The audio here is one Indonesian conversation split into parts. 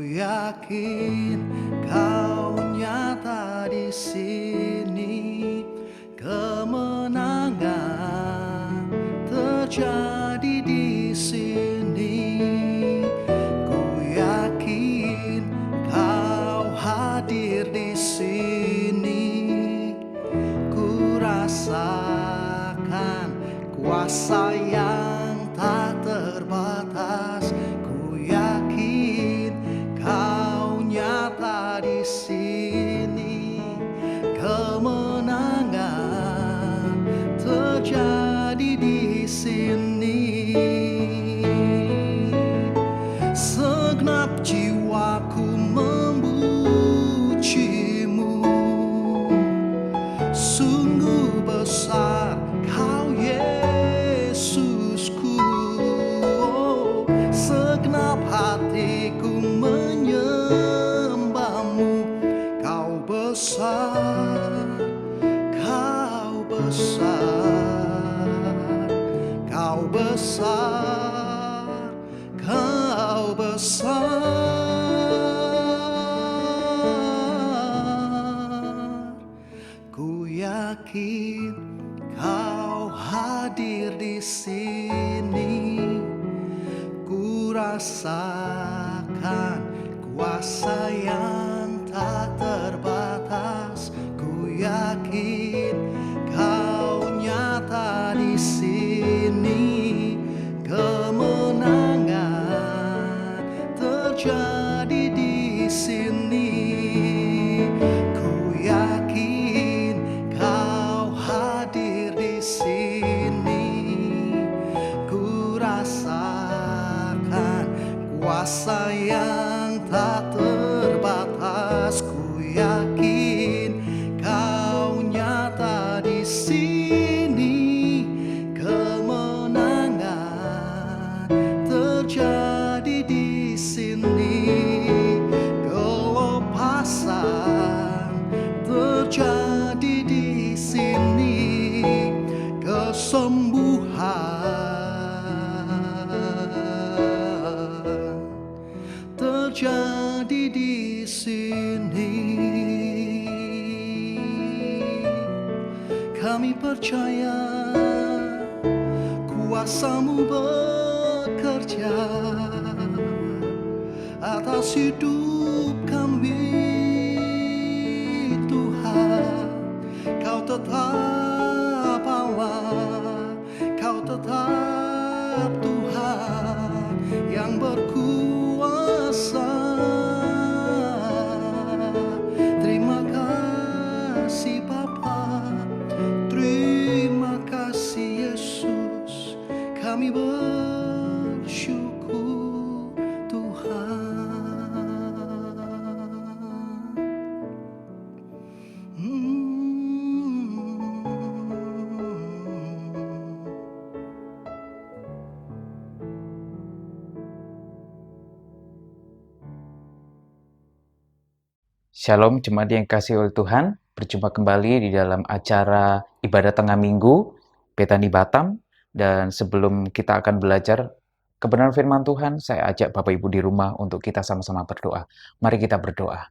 yakin kau nyata di sini, kemenangan terjadi di sini. Ku yakin kau hadir di sini, ku rasakan kuasa yang tak terbatas. Ku yakin kau nyata di sini, kemenangan terjadi di sini. Segenap jiwaku memujimu, sungguh besar kau Yesusku. Oh, segenap hatiku menyembahmu. Kau besar, kau besar, kau besar, kau besar. Ku yakin kau hadir di sini, ku rasakan kuasa yang tak terbatas. Ku yakin kau nyata di sini, kemenangan terjadi di sini. Ku yakin kau hadir di sini, ku rasakan kuasa yang tak terbatas. Ku yakin kau nyata di sini, kemenangan terjadi di sini. Kelepasan terjadi di sini, kesembuhan terjadi di sini. Kami percaya kuasa-Mu bekerja atas hidup kami, Tuhan. Kau tetap Allah, Kau tetap Tuhan yang berkuasa. Terima kasih Bapa, terima kasih Yesus. Kami bersyukur Tuhan. Shalom jemaat yang kasih oleh Tuhan, berjumpa kembali di dalam acara Ibadah Tengah Minggu Betani Batam. Dan sebelum kita akan belajar kebenaran firman Tuhan, saya ajak Bapak Ibu di rumah untuk kita sama-sama berdoa. Mari kita berdoa.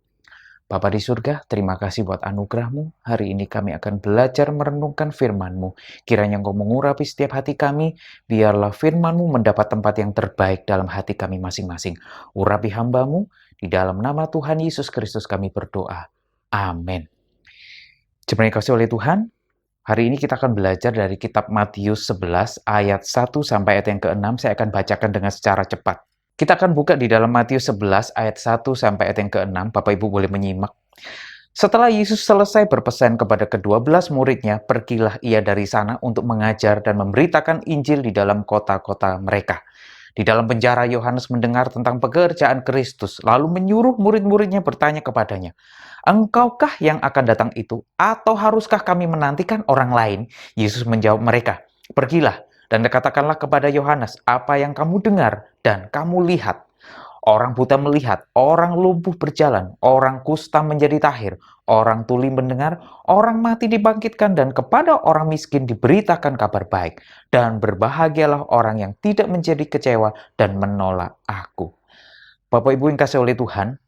Bapa di surga, terima kasih buat anugerah-Mu. Hari ini kami akan belajar merenungkan firman-Mu. Kiranya Engkau mengurapi setiap hati kami, biarlah firman-Mu mendapat tempat yang terbaik dalam hati kami masing-masing. Urapi hamba-Mu, di dalam nama Tuhan Yesus Kristus kami berdoa. Amin. Jemaat yang kasih oleh Tuhan, hari ini kita akan belajar dari kitab Matius 11 ayat 1 sampai ayat yang ke-6. Saya akan bacakan dengan secara cepat. Kita akan buka di dalam Matius 11 ayat 1 sampai ayat yang ke-6. Bapak Ibu boleh menyimak. Setelah Yesus selesai berpesan kepada ke-12 muridnya, pergilah ia dari sana untuk mengajar dan memberitakan Injil di dalam kota-kota mereka. Di dalam penjara, Yohanes mendengar tentang pekerjaan Kristus, lalu menyuruh murid-muridnya bertanya kepadanya, "Engkaukah yang akan datang itu, atau haruskah kami menantikan orang lain?" Yesus menjawab mereka, "Pergilah dan katakanlah kepada Yohanes apa yang kamu dengar dan kamu lihat. Orang buta melihat, orang lumpuh berjalan, orang kusta menjadi tahir, orang tuli mendengar, orang mati dibangkitkan, dan kepada orang miskin diberitakan kabar baik. Dan berbahagialah orang yang tidak menjadi kecewa dan menolak aku." Bapak Ibu yang kasih oleh Tuhan,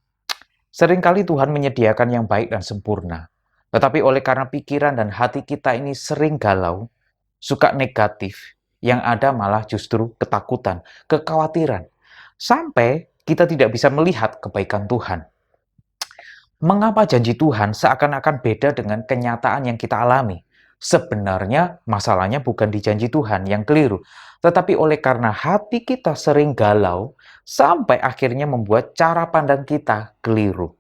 seringkali Tuhan menyediakan yang baik dan sempurna. Tetapi oleh karena pikiran dan hati kita ini sering galau, suka negatif, yang ada malah justru ketakutan, kekhawatiran. Sampai kita tidak bisa melihat kebaikan Tuhan. Mengapa janji Tuhan seakan-akan beda dengan kenyataan yang kita alami? Sebenarnya masalahnya bukan di janji Tuhan yang keliru, tetapi oleh karena hati kita sering galau, sampai akhirnya membuat cara pandang kita keliru.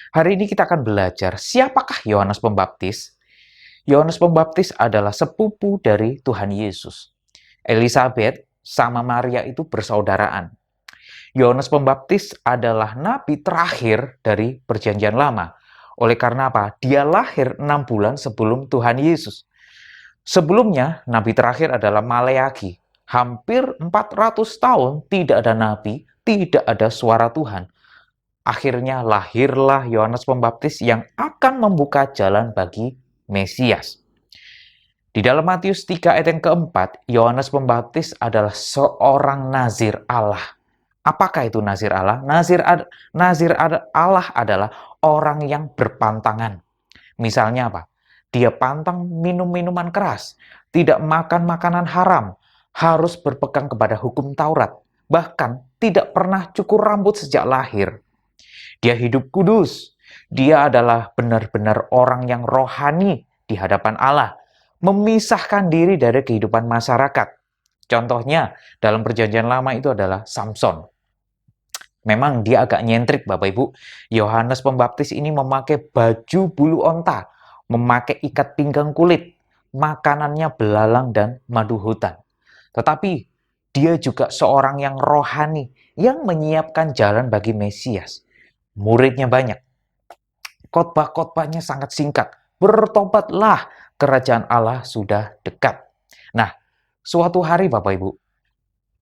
Hari ini kita akan belajar siapakah Yohanes Pembaptis. Yohanes Pembaptis adalah sepupu dari Tuhan Yesus. Elizabeth sama Maria itu bersaudaraan. Yohanes Pembaptis adalah nabi terakhir dari Perjanjian Lama. Oleh karena apa? Dia lahir 6 bulan sebelum Tuhan Yesus. Sebelumnya, nabi terakhir adalah Maleaki. Hampir 400 tahun tidak ada nabi, tidak ada suara Tuhan. Akhirnya lahirlah Yohanes Pembaptis yang akan membuka jalan bagi Mesias. Di dalam Matius 3 ayat yang keempat, Yohanes Pembaptis adalah seorang nazir Allah. Apakah itu nazir Allah? Nazir Allah adalah orang yang berpantangan. Misalnya apa? Dia pantang minum minuman keras, tidak makan makanan haram, harus berpegang kepada hukum Taurat, bahkan tidak pernah cukur rambut sejak lahir. Dia hidup kudus. Dia adalah benar-benar orang yang rohani di hadapan Allah, memisahkan diri dari kehidupan masyarakat. Contohnya dalam Perjanjian Lama itu adalah Samson. Memang dia agak nyentrik Bapak Ibu. Yohanes Pembaptis ini memakai baju bulu onta, memakai ikat pinggang kulit, makanannya belalang dan madu hutan. Tetapi dia juga seorang yang rohani, yang menyiapkan jalan bagi Mesias. Muridnya banyak. Khotbah-khotbahnya sangat singkat. Bertobatlah, kerajaan Allah sudah dekat. Nah, suatu hari Bapak Ibu,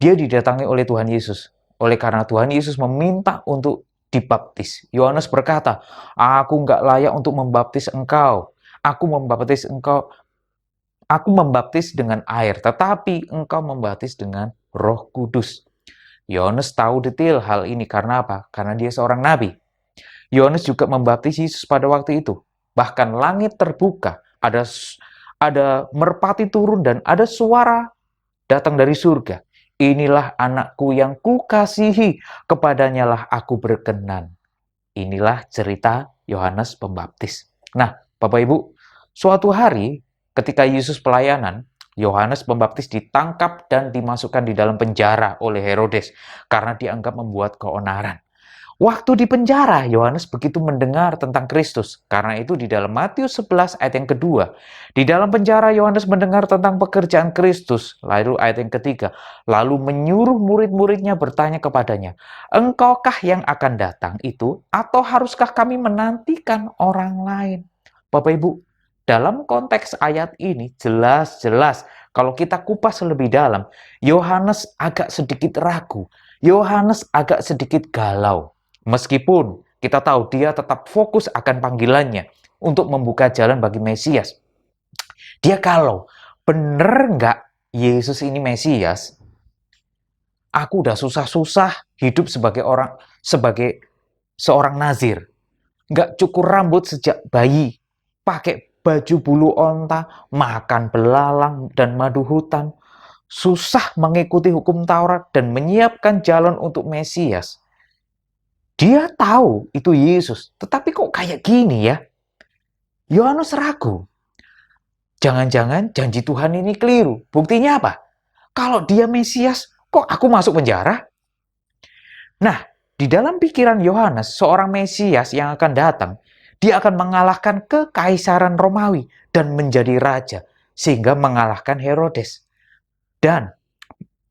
dia didatangi oleh Tuhan Yesus. Oleh karena Tuhan Yesus meminta untuk dibaptis. Yohanes berkata, aku nggak layak untuk membaptis engkau. Aku membaptis dengan air, tetapi engkau membaptis dengan Roh Kudus. Yohanes tahu detail hal ini karena apa? Karena dia seorang nabi. Yohanes juga membaptis Yesus pada waktu itu. Bahkan langit terbuka, ada merpati turun dan ada suara datang dari surga. Inilah anakku yang kukasihi, kepadanya lah aku berkenan. Inilah cerita Yohanes Pembaptis. Nah, Bapak Ibu, suatu hari ketika Yesus pelayanan, Yohanes Pembaptis ditangkap dan dimasukkan di dalam penjara oleh Herodes karena dianggap membuat keonaran. Waktu di penjara, Yohanes begitu mendengar tentang Kristus. Karena itu di dalam Matius 11 ayat yang kedua, di dalam penjara Yohanes mendengar tentang pekerjaan Kristus. Lalu ayat yang ketiga, lalu menyuruh murid-muridnya bertanya kepadanya, engkaukah yang akan datang itu atau haruskah kami menantikan orang lain? Bapak Ibu, dalam konteks ayat ini jelas-jelas kalau kita kupas lebih dalam, Yohanes agak sedikit ragu, Yohanes agak sedikit galau. Meskipun kita tahu dia tetap fokus akan panggilannya untuk membuka jalan bagi Mesias. Dia kalau bener nggak Yesus ini Mesias? Aku udah susah-susah hidup sebagai seorang nazir. Nggak cukur rambut sejak bayi. Pakai baju bulu onta, makan belalang dan madu hutan. Susah mengikuti hukum Taurat dan menyiapkan jalan untuk Mesias. Dia tahu itu Yesus, tetapi kok kayak gini ya? Yohanes ragu. Jangan-jangan janji Tuhan ini keliru. Buktinya apa? Kalau dia Mesias, kok aku masuk penjara? Nah, di dalam pikiran Yohanes, seorang Mesias yang akan datang, dia akan mengalahkan kekaisaran Romawi dan menjadi raja, sehingga mengalahkan Herodes. Dan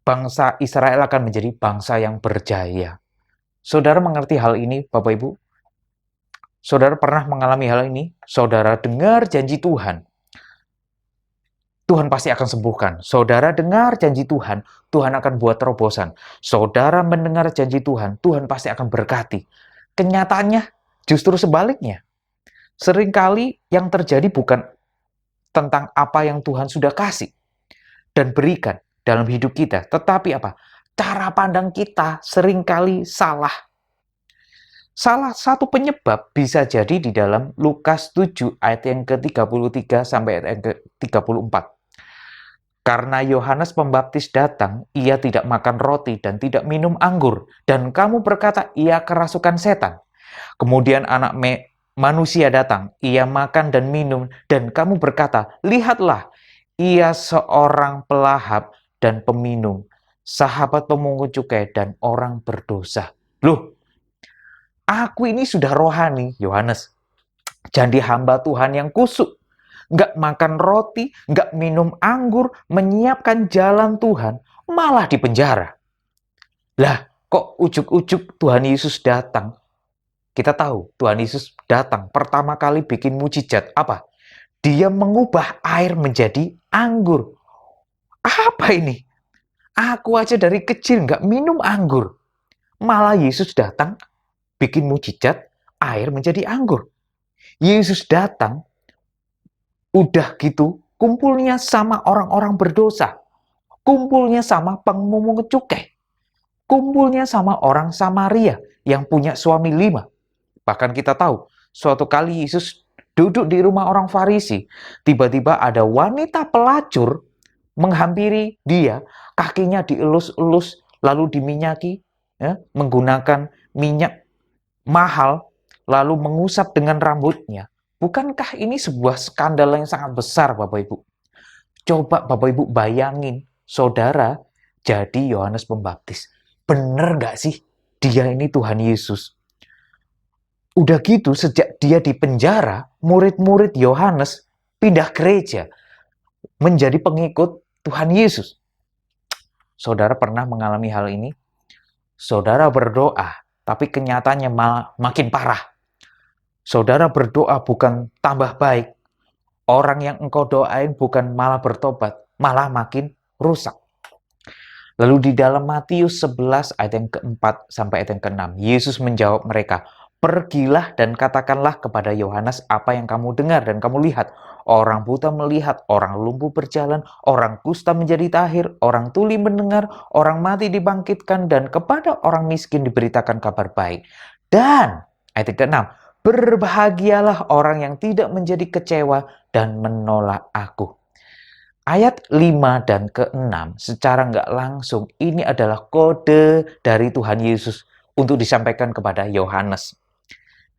bangsa Israel akan menjadi bangsa yang berjaya. Saudara mengerti hal ini, Bapak Ibu? Saudara pernah mengalami hal ini? Saudara dengar janji Tuhan. Tuhan pasti akan sembuhkan. Saudara dengar janji Tuhan, Tuhan akan buat terobosan. Saudara mendengar janji Tuhan, Tuhan pasti akan berkati. Kenyataannya justru sebaliknya. Seringkali yang terjadi bukan tentang apa yang Tuhan sudah kasih dan berikan dalam hidup kita, tetapi apa? Cara pandang kita seringkali salah. Salah satu penyebab bisa jadi di dalam Lukas 7 ayat yang ke-33 sampai ayat yang ke-34. Karena Yohanes Pembaptis datang, ia tidak makan roti dan tidak minum anggur, dan kamu berkata ia kerasukan setan. Kemudian manusia datang, ia makan dan minum, dan kamu berkata, lihatlah, ia seorang pelahap dan peminum, sahabat pemungut cukai dan orang berdosa. Loh, aku ini sudah rohani, Yohanes. Jadi hamba Tuhan yang kusuk. Nggak makan roti, nggak minum anggur, menyiapkan jalan Tuhan, malah di penjara. Lah, kok ujuk-ujuk Tuhan Yesus datang? Kita tahu Tuhan Yesus datang pertama kali bikin mujizat. Apa? Dia mengubah air menjadi anggur. Apa ini? Aku aja dari kecil nggak minum anggur. Malah Yesus datang bikin mujizat, air menjadi anggur. Yesus datang, udah gitu, kumpulnya sama orang-orang berdosa. Kumpulnya sama pemungut cukai. Kumpulnya sama orang Samaria yang punya suami 5. Bahkan kita tahu, suatu kali Yesus duduk di rumah orang Farisi. Tiba-tiba ada wanita pelacur menghampiri dia, kakinya dielus-elus, lalu diminyaki, ya, menggunakan minyak mahal, lalu mengusap dengan rambutnya. Bukankah ini sebuah skandal yang sangat besar, Bapak Ibu? Coba Bapak Ibu bayangin, saudara jadi Yohanes Pembaptis. Bener gak sih dia ini Tuhan Yesus? Udah gitu, sejak dia di penjara, murid-murid Yohanes pindah gereja menjadi pengikut Tuhan Yesus. Saudara pernah mengalami hal ini? Saudara berdoa, tapi kenyataannya malah makin parah. Saudara berdoa bukan tambah baik. Orang yang engkau doain bukan malah bertobat, malah makin rusak. Lalu di dalam Matius 11 ayat yang keempat sampai ayat yang keenam, Yesus menjawab mereka, pergilah dan katakanlah kepada Yohanes apa yang kamu dengar dan kamu lihat. Orang buta melihat, orang lumpuh berjalan, orang kusta menjadi tahir, orang tuli mendengar, orang mati dibangkitkan, dan kepada orang miskin diberitakan kabar baik. Dan, ayat yang keenam, berbahagialah orang yang tidak menjadi kecewa dan menolak aku. Ayat 5 dan ke-6 secara nggak langsung ini adalah kode dari Tuhan Yesus untuk disampaikan kepada Yohanes.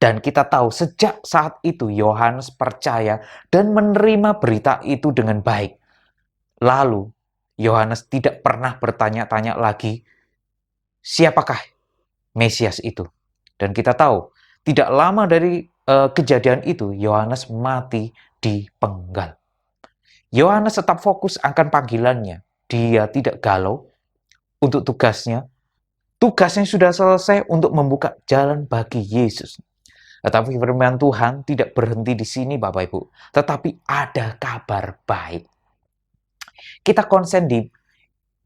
Dan kita tahu sejak saat itu Yohanes percaya dan menerima berita itu dengan baik. Lalu Yohanes tidak pernah bertanya-tanya lagi siapakah Mesias itu. Dan kita tahu tidak lama dari kejadian itu Yohanes mati dipenggal. Yohanes tetap fokus akan panggilannya. Dia tidak galau untuk tugasnya. Tugasnya sudah selesai untuk membuka jalan bagi Yesus. Tetapi firman Tuhan tidak berhenti di sini Bapak Ibu. Tetapi ada kabar baik. Kita konsen di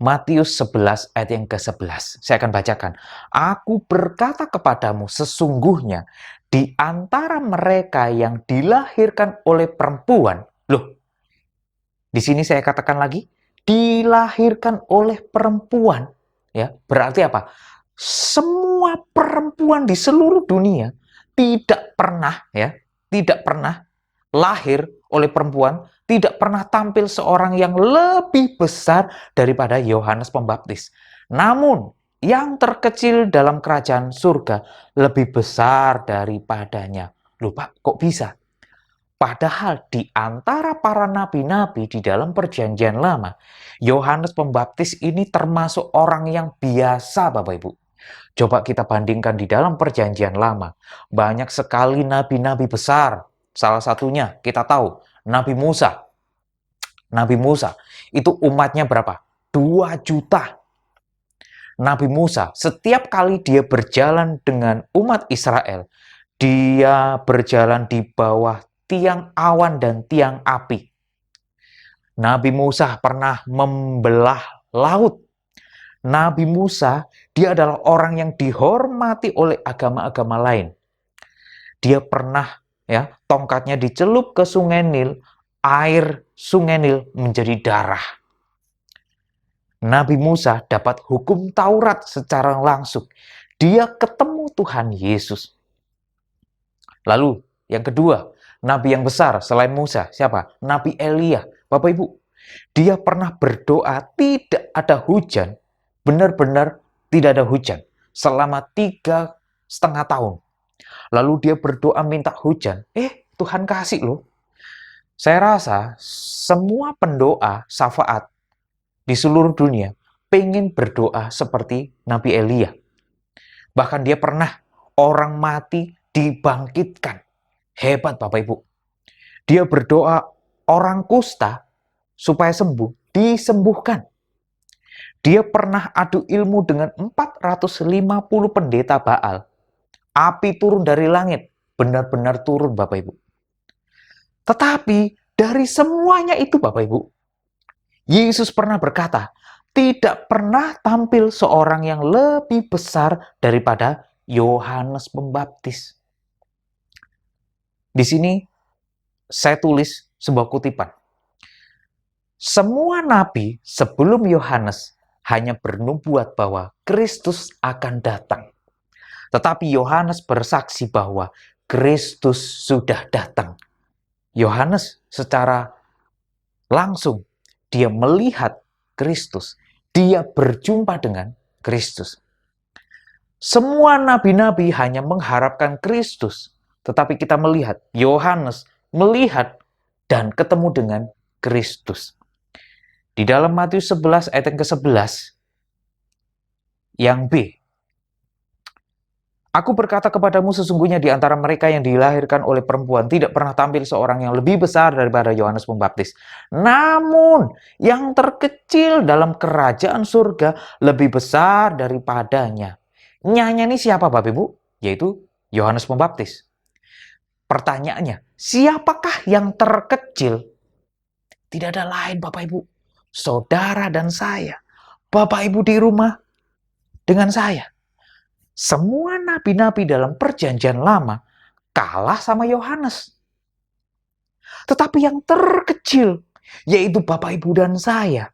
Matius 11 ayat yang ke-11. Saya akan bacakan. Aku berkata kepadamu sesungguhnya di antara mereka yang dilahirkan oleh perempuan. Loh, di sini saya katakan lagi, dilahirkan oleh perempuan. Ya, berarti apa? Semua perempuan di seluruh dunia tidak pernah lahir oleh perempuan, tidak pernah tampil seorang yang lebih besar daripada Yohanes Pembaptis. Namun, yang terkecil dalam kerajaan surga lebih besar daripadanya. Loh Pak, kok bisa? Padahal di antara para nabi-nabi di dalam perjanjian lama, Yohanes Pembaptis ini termasuk orang yang biasa Bapak Ibu. Coba kita bandingkan di dalam perjanjian lama. Banyak sekali nabi-nabi besar. Salah satunya kita tahu Nabi Musa. Nabi Musa itu umatnya berapa? 2 juta. Nabi Musa setiap kali dia berjalan dengan umat Israel, dia berjalan di bawah tiang awan dan tiang api. Nabi Musa pernah membelah laut. Nabi Musa, dia adalah orang yang dihormati oleh agama-agama lain. Dia pernah tongkatnya dicelup ke Sungai Nil, air Sungai Nil menjadi darah. Nabi Musa dapat hukum Taurat secara langsung. Dia ketemu Tuhan Yesus. Lalu yang kedua, nabi yang besar selain Musa, siapa? Nabi Elia. Bapak Ibu, dia pernah berdoa tidak ada hujan, benar-benar tidak ada hujan selama 3,5 tahun. Lalu dia berdoa minta hujan, Tuhan kasih loh. Saya rasa semua pendoa syafaat di seluruh dunia pengen berdoa seperti Nabi Elia. Bahkan dia pernah orang mati dibangkitkan. Hebat Bapak Ibu. Dia berdoa orang kusta supaya sembuh, disembuhkan. Dia pernah adu ilmu dengan 450 pendeta Baal. Api turun dari langit, benar-benar turun Bapak Ibu. Tetapi dari semuanya itu Bapak Ibu, Yesus pernah berkata, tidak pernah tampil seorang yang lebih besar daripada Yohanes Pembaptis. Di sini saya tulis sebuah kutipan. Semua nabi sebelum Yohanes hanya bernubuat bahwa Kristus akan datang. Tetapi Yohanes bersaksi bahwa Kristus sudah datang. Yohanes secara langsung dia melihat Kristus. Dia berjumpa dengan Kristus. Semua nabi-nabi hanya mengharapkan Kristus. Tetapi kita melihat, Yohanes melihat dan ketemu dengan Kristus. Di dalam Matius 11 ayat yang ke-11, yang B. Aku berkata kepadamu sesungguhnya di antara mereka yang dilahirkan oleh perempuan tidak pernah tampil seorang yang lebih besar daripada Yohanes Pembaptis. Namun yang terkecil dalam kerajaan surga lebih besar daripadanya. Nyanya ini siapa Bapak Ibu? Yaitu Yohanes Pembaptis. Pertanyaannya, siapakah yang terkecil? Tidak ada lain Bapak Ibu. Saudara dan saya. Bapak Ibu di rumah dengan saya. Semua nabi-nabi dalam perjanjian lama kalah sama Yohanes. Tetapi yang terkecil, yaitu Bapak Ibu dan saya,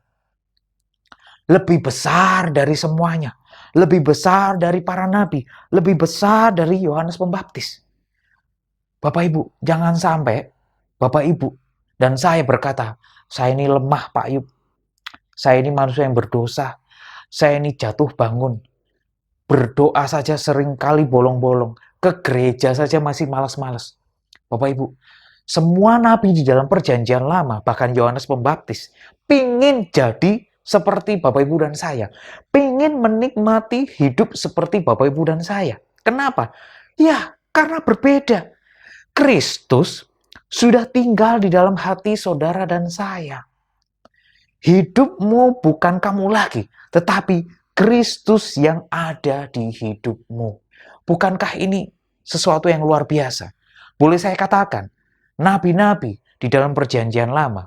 lebih besar dari semuanya. Lebih besar dari para nabi. Lebih besar dari Yohanes Pembaptis. Bapak Ibu, jangan sampai Bapak Ibu dan saya berkata, saya ini lemah Pak Ayub. Saya ini manusia yang berdosa. Saya ini jatuh bangun. Berdoa saja sering kali bolong-bolong. Ke gereja saja masih malas-malas. Bapak Ibu, semua nabi di dalam perjanjian lama, bahkan Yohanes Pembaptis, pingin jadi seperti Bapak Ibu dan saya. Pingin menikmati hidup seperti Bapak Ibu dan saya. Kenapa? Ya, karena berbeda. Kristus sudah tinggal di dalam hati saudara dan saya. Hidupmu bukan kamu lagi, tetapi Kristus yang ada di hidupmu. Bukankah ini sesuatu yang luar biasa? Boleh saya katakan, nabi-nabi di dalam perjanjian lama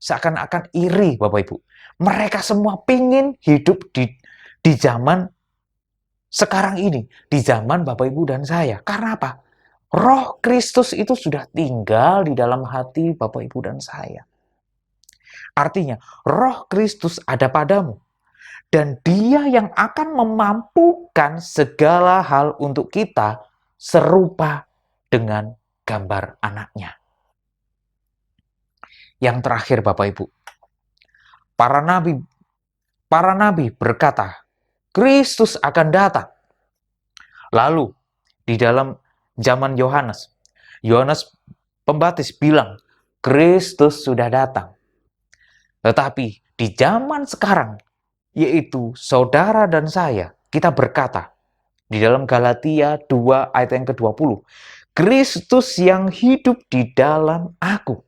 seakan-akan iri Bapak Ibu. Mereka semua pingin hidup di zaman sekarang ini, di zaman Bapak Ibu dan saya. Karena apa? Roh Kristus itu sudah tinggal di dalam hati Bapak Ibu dan saya. Artinya, Roh Kristus ada padamu. Dan dia yang akan memampukan segala hal untuk kita serupa dengan gambar anaknya. Yang terakhir Bapak Ibu, para nabi berkata, Kristus akan datang. Lalu di dalam zaman Yohanes Pembaptis bilang, Kristus sudah datang. Tetapi di zaman sekarang, yaitu saudara dan saya, kita berkata di dalam Galatia 2 ayat yang ke-20, Kristus yang hidup di dalam aku.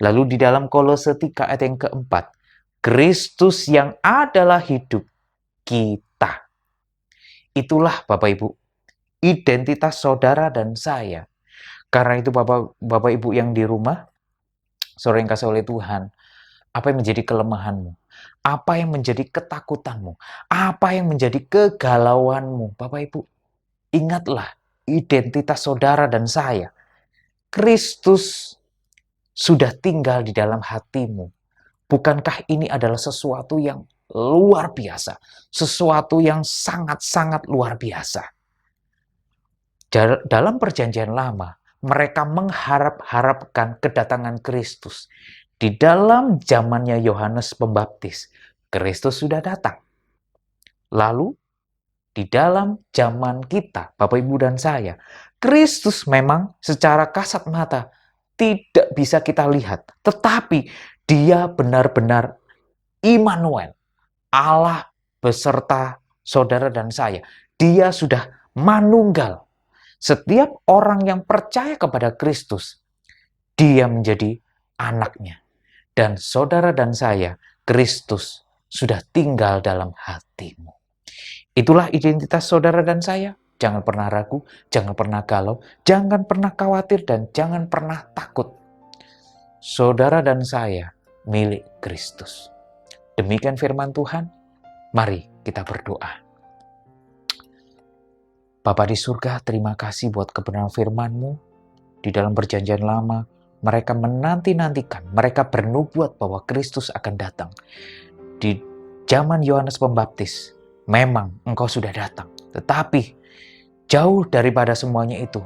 Lalu di dalam Kolose 3 ayat yang ke-4, Kristus yang adalah hidup kita. Itulah Bapak Ibu, identitas saudara dan saya. Karena itu Bapak Ibu yang di rumah, saudara yang kasih oleh Tuhan, apa yang menjadi kelemahanmu? Apa yang menjadi ketakutanmu? Apa yang menjadi kegalauanmu? Bapak Ibu, ingatlah identitas saudara dan saya. Kristus sudah tinggal di dalam hatimu. Bukankah ini adalah sesuatu yang luar biasa? Sesuatu yang sangat-sangat luar biasa. Dalam perjanjian lama, mereka mengharap-harapkan kedatangan Kristus. Di dalam zamannya Yohanes Pembaptis, Kristus sudah datang. Lalu, di dalam zaman kita, Bapak, Ibu, dan saya, Kristus memang secara kasat mata tidak bisa kita lihat. Tetapi dia benar-benar Immanuel, Allah beserta saudara dan saya. Dia sudah manunggal. Setiap orang yang percaya kepada Kristus, dia menjadi anaknya. Dan saudara dan saya, Kristus sudah tinggal dalam hatimu. Itulah identitas saudara dan saya. Jangan pernah ragu, jangan pernah galau, jangan pernah khawatir, dan jangan pernah takut. Saudara dan saya milik Kristus. Demikian firman Tuhan. Mari kita berdoa. Bapa di surga, terima kasih buat kebenaran firman-Mu. Di dalam perjanjian lama, mereka menanti-nantikan, mereka bernubuat bahwa Kristus akan datang. Di zaman Yohanes Pembaptis, memang Engkau sudah datang. Tetapi jauh daripada semuanya itu,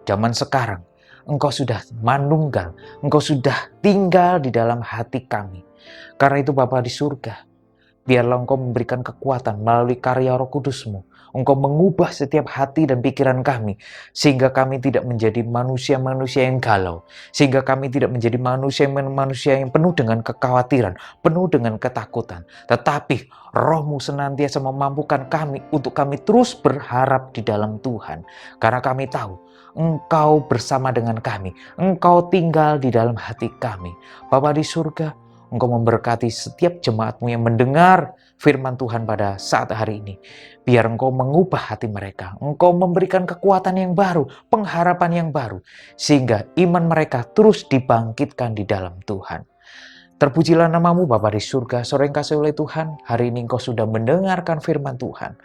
zaman sekarang, Engkau sudah manunggal, Engkau sudah tinggal di dalam hati kami. Karena itu Bapa di surga, biarlah Engkau memberikan kekuatan melalui karya Roh Kudus-Mu. Engkau mengubah setiap hati dan pikiran kami, sehingga kami tidak menjadi manusia-manusia yang galau, sehingga kami tidak menjadi manusia-manusia yang penuh dengan kekhawatiran, penuh dengan ketakutan. Tetapi Roh-Mu senantiasa memampukan kami untuk kami terus berharap di dalam Tuhan. Karena kami tahu Engkau bersama dengan kami, Engkau tinggal di dalam hati kami. Bapa di surga, Engkau memberkati setiap jemaat-Mu yang mendengar firman Tuhan pada saat hari ini. Biar Engkau mengubah hati mereka. Engkau memberikan kekuatan yang baru, pengharapan yang baru. Sehingga iman mereka terus dibangkitkan di dalam Tuhan. Terpujilah nama-Mu Bapa di surga, sore yang kasih oleh Tuhan. Hari ini Engkau sudah mendengarkan firman Tuhan.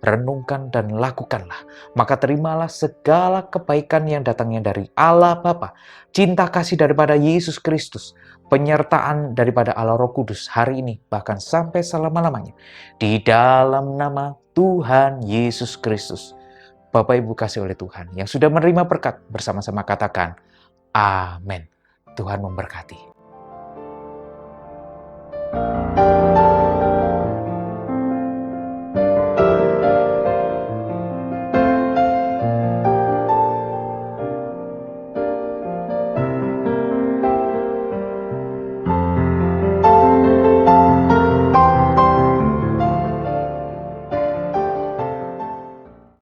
Renungkan dan lakukanlah. Maka terimalah segala kebaikan yang datangnya dari Allah Bapa, cinta kasih daripada Yesus Kristus, penyertaan daripada Allah Roh Kudus hari ini, bahkan sampai selama-lamanya. Di dalam nama Tuhan Yesus Kristus. Bapak Ibu kasih oleh Tuhan yang sudah menerima berkat, bersama-sama katakan, Amin. Tuhan memberkati.